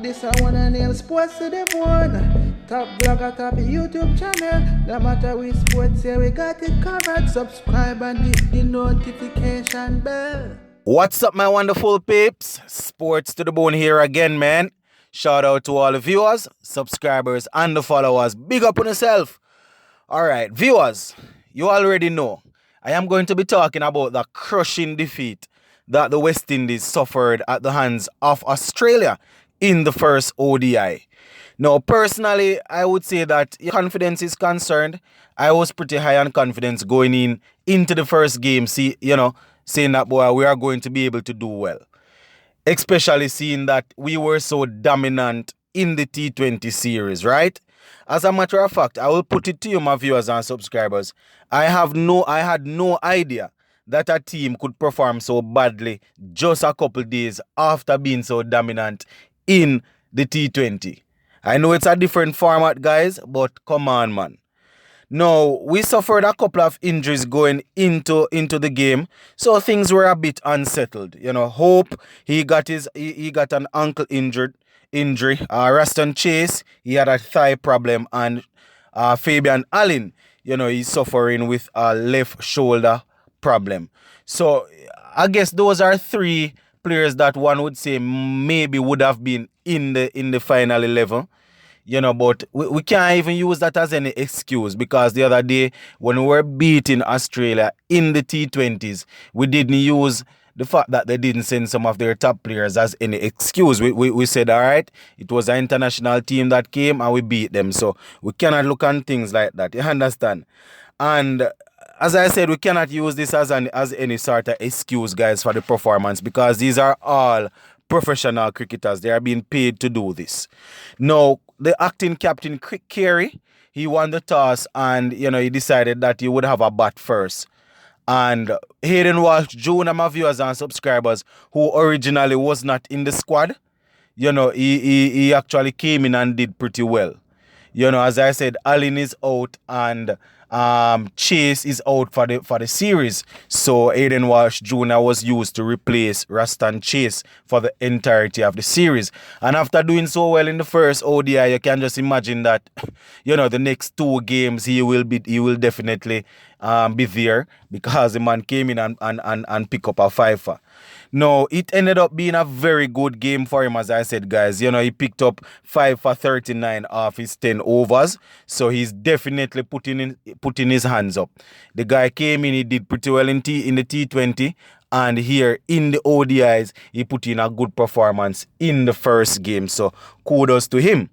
This I wanna nail sports to the bone. Top blogger, top YouTube channel. No matter which sports, here we got it covered. Subscribe and hit the notification bell. What's up, my wonderful peeps? Sports to the bone here again, man. Shout out to all the viewers, subscribers, and the followers. Big up on yourself. Alright, viewers, you already know I am going to be talking about the crushing defeat that the West Indies suffered at the hands of Australia in the first ODI. Now, personally, I would say that confidence is concerned. I was pretty high on confidence going into the first game, saying that, boy, we are going to be able to do well. Especially seeing that we were so dominant in the T20 series, right? As a matter of fact, I will put it to you, my viewers and subscribers. I had no idea that a team could perform so badly just a couple days after being so dominant in the T20. I know it's a different format, guys, but come on, man. Now, we suffered a couple of injuries going into the game, so things were a bit unsettled. Hope, he got an ankle injury. Raston Chase, he had a thigh problem, and Fabian Allen, he's suffering with a left shoulder problem. So I guess those are three players that one would say maybe would have been in the final 11. But we can't even use that as any excuse, because the other day when we were beating Australia in the T20s, we didn't use the fact that they didn't send some of their top players as any excuse. We said, all right, it was an international team that came and we beat them. So we cannot look on things like that. You understand? And as I said, we cannot use this as any sort of excuse, guys, for the performance, because these are all professional cricketers. They are being paid to do this. Now, the acting captain, Carey, he won the toss, and he decided that he would have a bat first. And Hayden Walsh Jr., my viewers and subscribers, who originally was not in the squad, he actually came in and did pretty well. As I said, Allen is out and Chase is out for the series. So Hayden Walsh Jr. was used to replace Raston Chase for the entirety of the series. And after doing so well in the first ODI, you can just imagine that, the next two games he will definitely be there, because the man came in and pick up a fifer. No, it ended up being a very good game for him, as I said, guys. He picked up 5 for 39 off his 10 overs. So he's definitely putting his hands up. The guy came in, he did pretty well in the T20. And here in the ODIs, he put in a good performance in the first game. So kudos to him.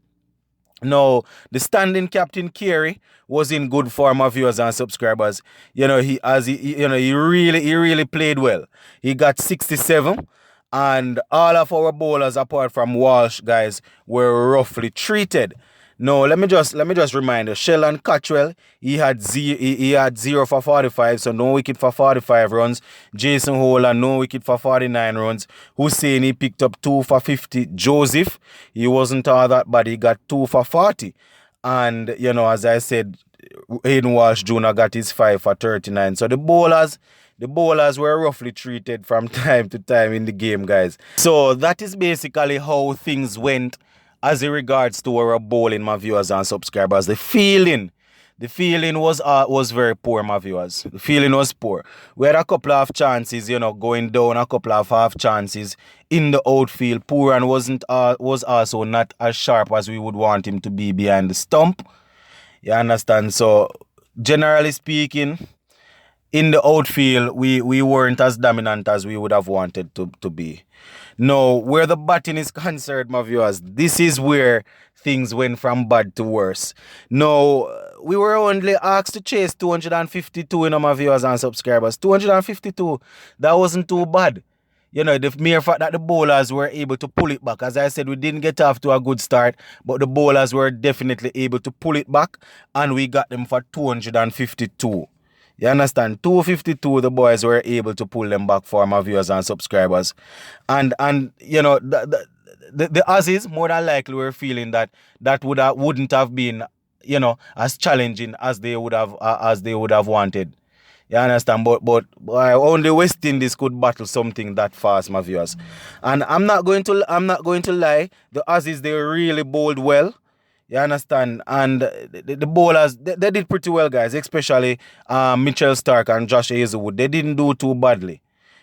Now, the standing captain Carey was in good form, of viewers and subscribers. He really played well. He got 67, and all of our bowlers apart from Walsh, guys, were roughly treated. Now, let me just remind you, Sheldon Cottrell, he had 0 for 45, so no wicket for 45 runs. Jason Holland, no wicket for 49 runs. Hussein, he picked up 2 for 50. Joseph, he wasn't all that bad, he got 2 for 40. And, as I said, Hayden Walsh Jr. got his 5 for 39. So the bowlers were roughly treated from time to time in the game, guys. So that is basically how things went as in regards to our bowling, my viewers and subscribers. The feeling was very poor, my viewers. The feeling was poor. We had a couple of chances, going down, a couple of half chances in the outfield. Pooran was also not as sharp as we would want him to be behind the stump. You understand? So, generally speaking, in the outfield, we weren't as dominant as we would have wanted to be. Now, where the batting is concerned, my viewers, this is where things went from bad to worse. Now, we were only asked to chase 252, my viewers and subscribers. 252, that wasn't too bad. The mere fact that the bowlers were able to pull it back. As I said, we didn't get off to a good start, but the bowlers were definitely able to pull it back, and we got them for 252. You understand? 252, the boys were able to pull them back for my viewers and subscribers. And the Aussies more than likely were feeling that wouldn't have been, as challenging as they would have wanted. You understand? But only West Indies could battle something that fast, my viewers. And I'm not going to lie. The Aussies, they really bowled well. You understand? And the bowlers, they did pretty well, guys. Especially Mitchell Stark and Josh Hazelwood. They didn't do too badly.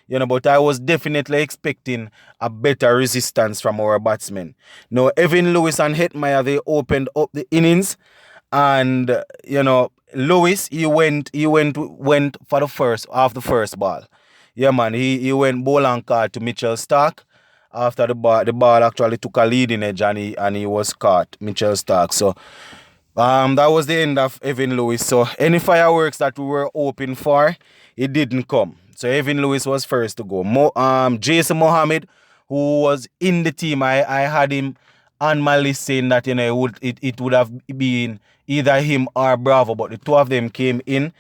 But I was definitely expecting a better resistance from our batsmen. Now, Evan Lewis and Hetmeyer, they opened up the innings, and Lewis, he went for the first ball. Yeah, man, he went ball and caught to Mitchell Stark. After the ball actually took a leading edge, and he was caught, Mitchell Stark. So that was the end of Evan Lewis. So any fireworks that we were hoping for, it didn't come. So Evan Lewis was first to go. Jason Mohammed, who was in the team, I had him on my list saying that it would have been either him or Bravo, but the two of them came in,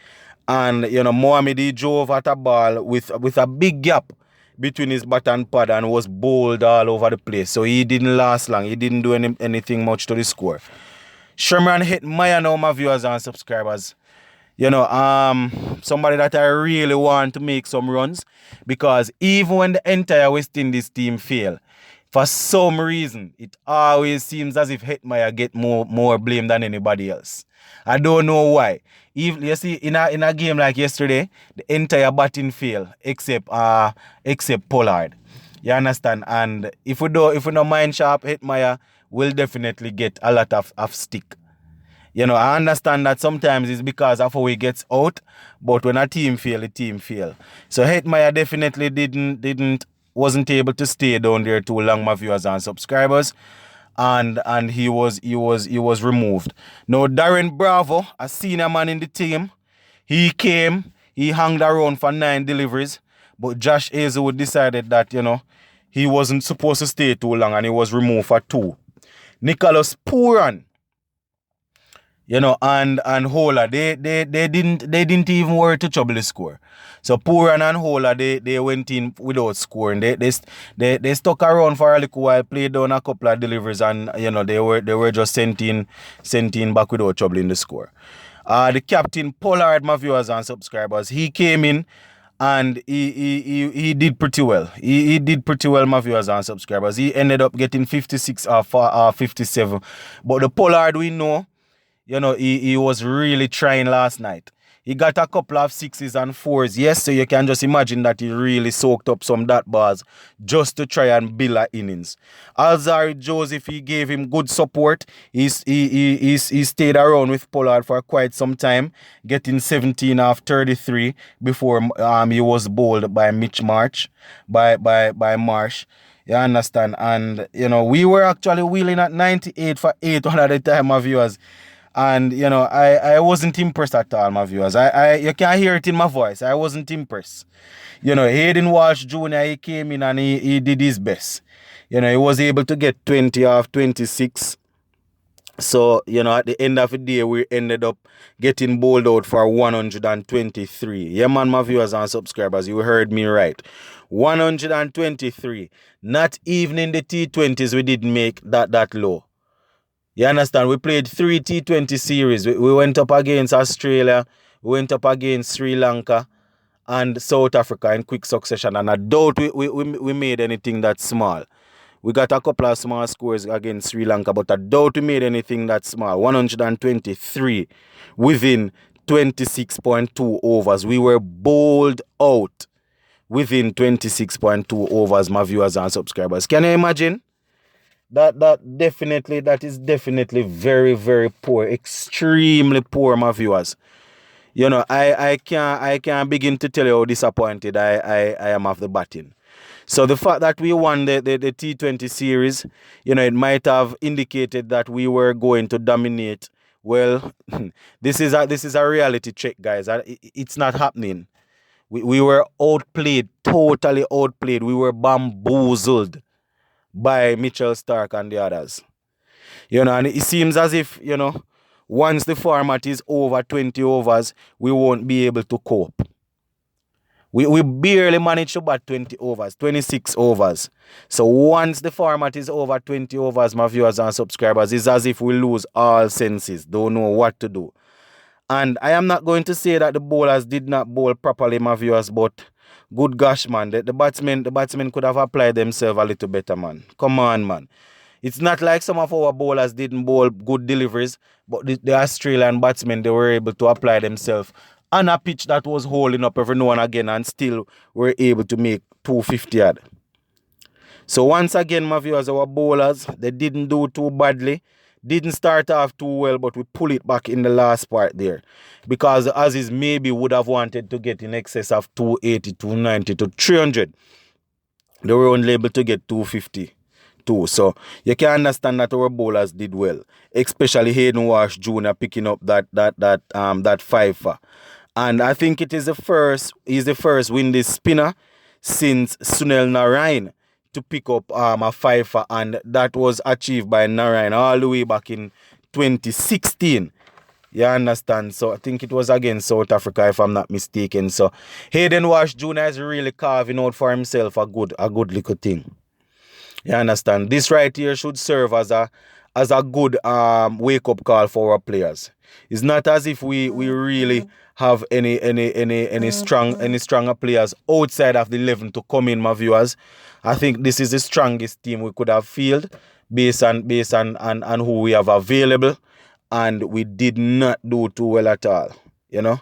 and Mohammed, he drove at a ball with a big gap between his bat and pad and was bowled all over the place. So he didn't last long. He didn't do anything much to the score. Sherman Hetmeyer, now, my viewers and subscribers. Somebody that I really want to make some runs, because even when the entire West Indies team fail, for some reason, it always seems as if Hetmeyer get more blame than anybody else. I don't know why. Even you see, in a game like yesterday, the entire batting failed except Pollard. You understand? And if we don't mind sharp, Hetmeyer will definitely get a lot of stick. I understand that sometimes it's because of how he gets out, but when a team fail, the team fail. So Hetmeyer definitely wasn't able to stay down there too long, my viewers and subscribers, and he was removed. Now Darren Bravo, a senior man in the team, he hung around for 9 deliveries, but Josh Hazelwood decided that he wasn't supposed to stay too long, and he was removed for 2. Nicholas Pooran, and Hola, they didn't even worry to trouble the score. So Pooran and Hola, they went in without scoring. They stuck around for a little while, played down a couple of deliveries, and they were just sent in back without troubling the score. The captain Pollard, my viewers and subscribers, he came in and he did pretty well. He did pretty well, my viewers and subscribers. He ended up getting 56 or 57. But the Pollard we know, he was really trying last night. He got a couple of 6s and 4s. Yes, so you can just imagine that he really soaked up some dot bars just to try and build an innings. Alzari Joseph, he gave him good support. He stayed around with Pollard for quite some time, getting 17 off 33 before he was bowled by Marsh. You understand? And, we were actually wheeling at 98 for 800 at the time, my viewers. And, I wasn't impressed at all, my viewers. You can hear it in my voice. I wasn't impressed. Hayden Walsh Jr., he came in and he did his best. He was able to get 20 off 26. So, at the end of the day, we ended up getting bowled out for 123. Yeah, man, my viewers and subscribers, you heard me right. 123. Not even in the T20s we didn't make that low. You understand? We played 3 T20 series. We went up against Australia, we went up against Sri Lanka and South Africa in quick succession. And I doubt we made anything that small. We got a couple of small scores against Sri Lanka, but I doubt we made anything that small. 123 within 26.2 overs. We were bowled out within 26.2 overs, my viewers and subscribers. Can you imagine? That is definitely very, very poor, extremely poor, my viewers. I can't begin to tell you how disappointed I am of the batting. So the fact that we won the T20 series, it might have indicated that we were going to dominate. Well, this is a reality check, guys. It's not happening. We were outplayed, totally outplayed. We were bamboozled by Mitchell Stark and the others. And it seems as if, once the format is over 20 overs, we won't be able to cope. We barely managed to bat 20 overs, 26 overs. So once the format is over 20 overs, my viewers and subscribers, it's as if we lose all senses, don't know what to do. And I am not going to say that the bowlers did not bowl properly, my viewers, but good gosh, man, the batsmen could have applied themselves a little better, man. Come on, man. It's not like some of our bowlers didn't bowl good deliveries, but the Australian batsmen, they were able to apply themselves on a pitch that was holding up every now and again and still were able to make 250 odd. So once again, my viewers, our bowlers, they didn't do too badly. Didn't start off too well, but we pull it back in the last part there. Because the Aussies maybe would have wanted to get in excess of 280, 290 to 300. They were only able to get 250 too. So you can understand that our bowlers did well. Especially Hayden Walsh Jr. picking up that fiver. And I think he's the first windy spinner since Sunil Narine to pick up a fiver, and that was achieved by Narine all the way back in 2016. You understand? So I think it was against South Africa, if I'm not mistaken. So Hayden Walsh Jr. is really carving out for himself a good little thing. You understand? This right here should serve as a good wake-up call for our players. It's not as if we really have any stronger players outside of the 11 to come in, my viewers. I think this is the strongest team we could have fielded based on who we have available, and we did not do too well at all. You know,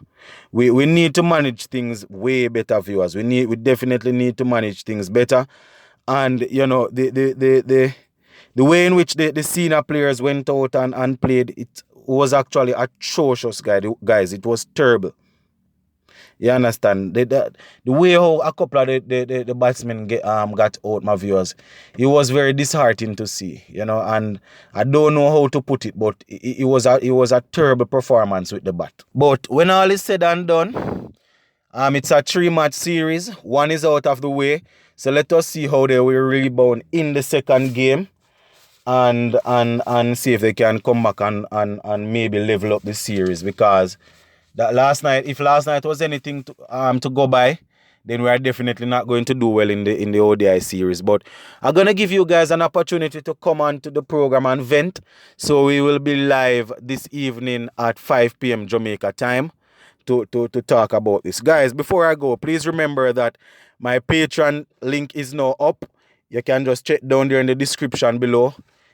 we need to manage things way better, viewers. We definitely need to manage things better, and you know the way in which the senior players went out and played, it was actually atrocious, guys. It was terrible. You understand? The way how a couple of the batsmen got out, my viewers, it was very disheartening to see, you know, and I don't know how to put it, but it was a terrible performance with the bat. But when all is said and done, it's a 3-match series. One is out of the way. So let us see how they will rebound in the second game and see if they can come back and maybe level up the series, because if last night was anything to go by, then we are definitely not going to do well in the ODI series. But I'm gonna give you guys an opportunity to come on to the program and vent. So we will be live this evening at 5 p.m. Jamaica time to talk about this. Guys, before I go, please remember that my Patreon link is now up. You can just check down there in the description below.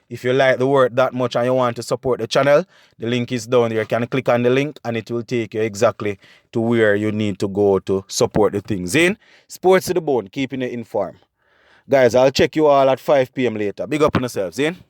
If you like the work that much and you want to support the channel, the link is down there. You can click on the link and it will take you exactly to where you need to go to support the things. In Sports to the Bone, keeping you informed. Guys, I'll check you all at 5 p.m. later. Big up on yourselves, in.